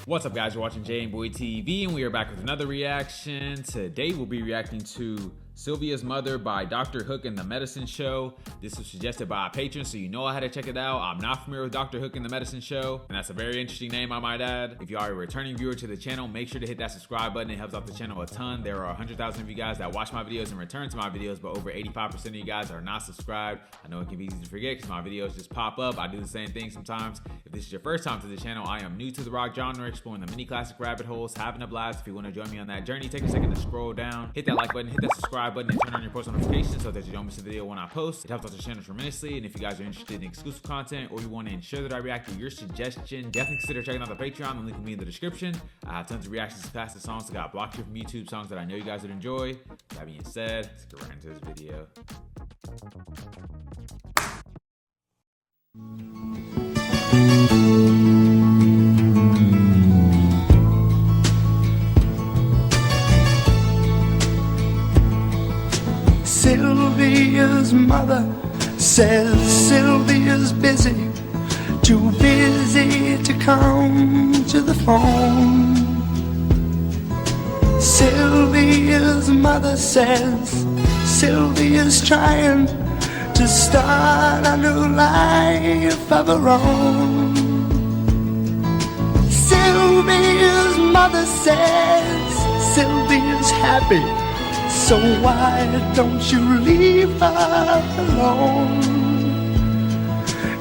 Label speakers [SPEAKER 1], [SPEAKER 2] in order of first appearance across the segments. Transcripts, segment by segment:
[SPEAKER 1] What's up, guys? You're watching jmboytv, and we are back with another reaction. Today we'll be reacting to Slyvia's Mother by Dr. Hook and the Medicine Show. This was suggested by a patron, so you know I had to check it out. I'm not familiar with Dr. Hook and the Medicine Show, and that's a very interesting name, I might add. If you are a returning viewer to the channel, make sure to hit that subscribe button. It helps out the channel a ton. There are 100,000 of you guys that watch my videos and return to my videos, but over 85% of you guys are not subscribed. I know it can be easy to forget because my videos just pop up. I do the same thing sometimes. If this is your first time to the channel, I am new to the rock genre, exploring the mini classic rabbit holes, having a blast. If you want to join me on that journey, take a second to scroll down, hit that like button, hit that subscribe button, and turn on your post notifications so that you don't miss a video when I post. It helps out the channel tremendously. And if you guys are interested in exclusive content or you want to ensure that I react to your suggestion, definitely consider checking out the Patreon. The link will be in the description. I have tons of reactions to past the songs that got blocked here from YouTube, songs that I know you guys would enjoy. That being said, let's get right into this video.
[SPEAKER 2] Sylvia's mother says Sylvia's busy, too busy to come to the phone. Sylvia's mother says Sylvia's trying to start a new life of her own. Sylvia's mother says Sylvia's happy, so why don't you leave her alone?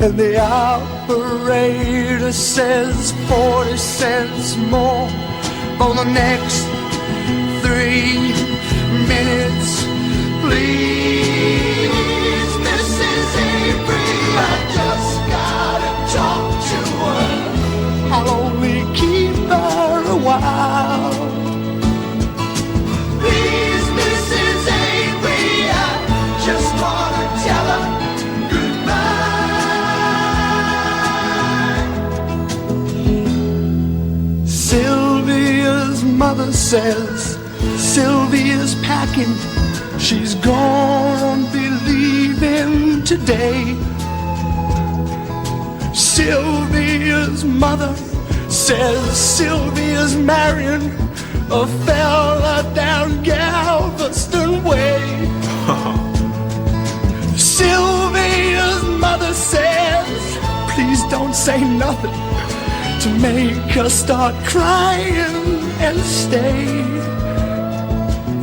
[SPEAKER 2] And the operator says 40 cents more for the next 3 minutes. Please, Mrs. Avery, I just gotta talk to her. I'll only keep her a while. Sylvia's mother says Sylvia's packing, she's gonna be leaving today. Sylvia's mother says Sylvia's marrying a fella down Galveston way. Sylvia's mother says, please don't say nothing to make her start crying and stay.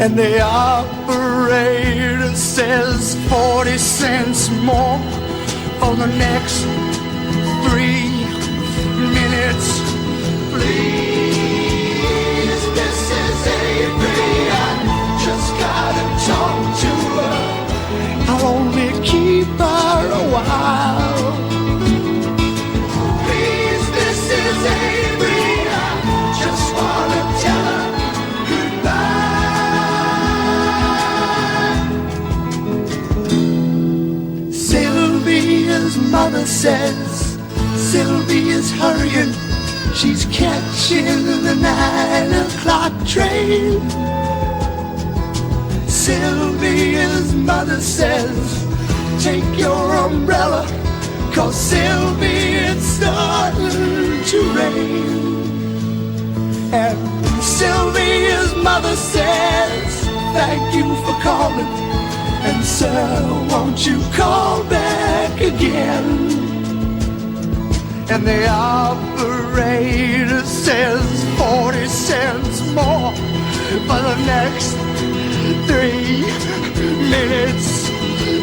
[SPEAKER 2] And the operator says 40 cents more for the next 3 minutes. Please, Mrs. Avery, I just gotta talk to her. I'll only keep her a while. Sylvia's mother says Sylvia's hurrying, she's catching the 9 o'clock train. Sylvia's mother says take your umbrella, 'cause Sylvia, it's starting to rain. And Sylvia's mother says thank you for calling, and sir, won't you call back again? And the operator says 40 cents more for the next 3 minutes.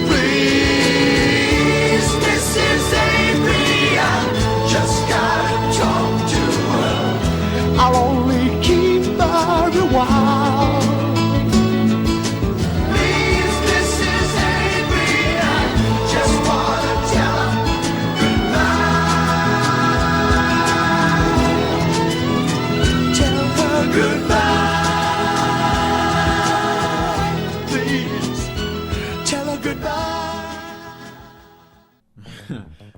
[SPEAKER 2] Please, Mrs. Avery, I just gotta talk to her. I'll only keep her a while.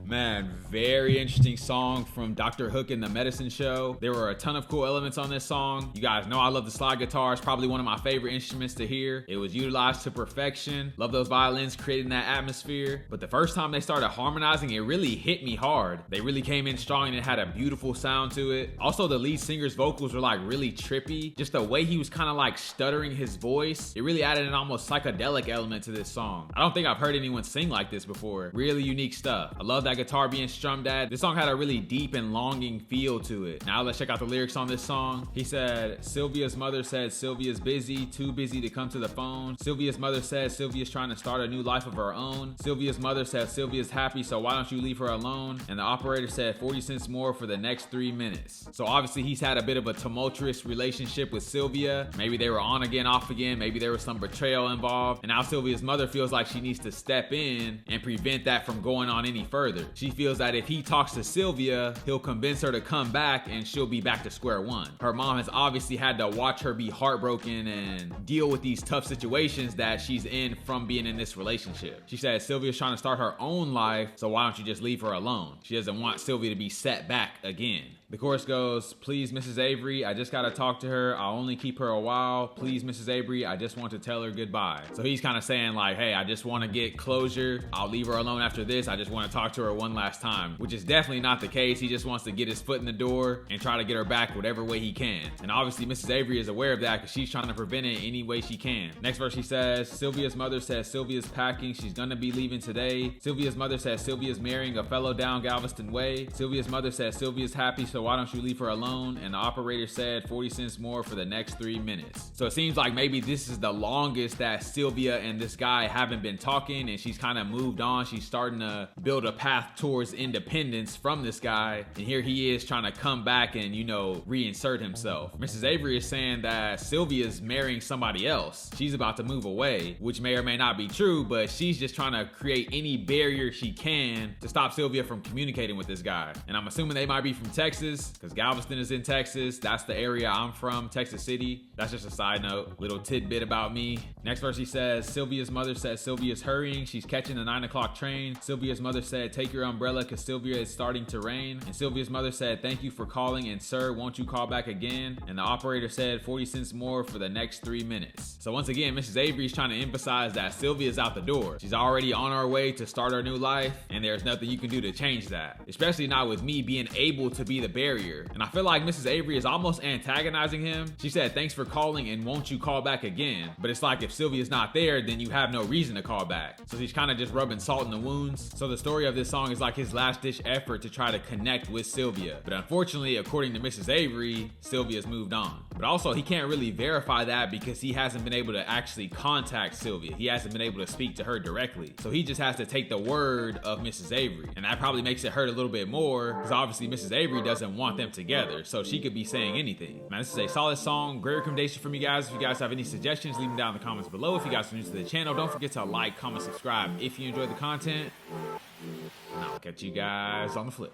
[SPEAKER 1] Man, very interesting song from Dr. Hook and the Medicine Show. There were a ton of cool elements on this song. You guys know I love the slide guitar. It's probably one of my favorite instruments to hear. It was utilized to perfection. Love those violins creating that atmosphere. But the first time they started harmonizing, it really hit me hard. They really came in strong and it had a beautiful sound to it. Also, the lead singer's vocals were like really trippy. Just the way he was kind of like stuttering his voice, it really added an almost psychedelic element to this song. I don't think I've heard anyone sing like this before. Really unique stuff. I love that guitar being strummed at. This song had a really deep and longing feel to it. Now let's check out the lyrics on this song. He said, Sylvia's mother said Sylvia's busy, too busy to come to the phone. Sylvia's mother said Sylvia's trying to start a new life of her own. Sylvia's mother said Sylvia's happy, so why don't you leave her alone? And the operator said 40 cents more for the next 3 minutes. So obviously he's had a bit of a tumultuous relationship with Sylvia. Maybe they were on again, off again. Maybe there was some betrayal involved. And now Sylvia's mother feels like she needs to step in and prevent that from going on any further. She feels that if he talks to Sylvia, he'll convince her to come back and she'll be back to square one. Her mom has obviously had to watch her be heartbroken and deal with these tough situations that she's in from being in this relationship. She said Sylvia's trying to start her own life, so why don't you just leave her alone? She doesn't want Sylvia to be set back again. The chorus goes, please, Mrs. Avery, I just gotta talk to her. I'll only keep her a while. Please, Mrs. Avery, I just want to tell her goodbye. So he's kind of saying like, hey, I just want to get closure. I'll leave her alone after this. I just want to talk to her one last time, which is definitely not the case. He just wants to get his foot in the door and try to get her back whatever way he can. And obviously Mrs. Avery is aware of that because she's trying to prevent it any way she can. Next verse he says, Sylvia's mother says Sylvia's packing. She's gonna be leaving today. Sylvia's mother says Sylvia's marrying a fellow down Galveston way. Sylvia's mother says Sylvia's happy, so why don't you leave her alone? And the operator said 40 cents more for the next 3 minutes. So it seems like maybe this is the longest that Sylvia and this guy haven't been talking, and she's kind of moved on. She's starting to build a path towards independence from this guy, and here he is trying to come back and, you know, reinsert himself. Mrs. Avery is saying that Sylvia's marrying somebody else. She's about to move away, which may or may not be true, but she's just trying to create any barrier she can to stop Sylvia from communicating with this guy. And I'm assuming they might be from Texas, because Galveston is in Texas. That's the area I'm from, Texas City. That's just a side note, little tidbit about me. Next verse he says, Sylvia's mother says Sylvia's hurrying. She's catching the 9 o'clock train. Sylvia's mother said, take your umbrella because Sylvia is starting to rain. And Sylvia's mother said, thank you for calling, and sir, won't you call back again? And the operator said 40 cents more for the next 3 minutes. So once again, Mrs. Avery is trying to emphasize that Sylvia's out the door. She's already on her way to start her new life, and there's nothing you can do to change that, especially not with me being able to be the barrier. And I feel like Mrs. Avery is almost antagonizing him. She said, thanks for calling, and won't you call back again? But it's like if Sylvia's not there, then you have no reason to call back. So she's kind of just rubbing salt in the wounds. So the story of this song is like his last ditch effort to try to connect with Sylvia. But unfortunately, according to Mrs. Avery, Sylvia's moved on. But also he can't really verify that because he hasn't been able to actually contact Sylvia. He hasn't been able to speak to her directly. So he just has to take the word of Mrs. Avery. And that probably makes it hurt a little bit more because obviously Mrs. Avery doesn't want them together. So she could be saying anything. Man, this is a solid song. Great recommendation from you guys. If you guys have any suggestions, leave them down in the comments below. If you guys are new to the channel, don't forget to like, comment, subscribe if you enjoyed the content. And I'll catch you guys on the flip.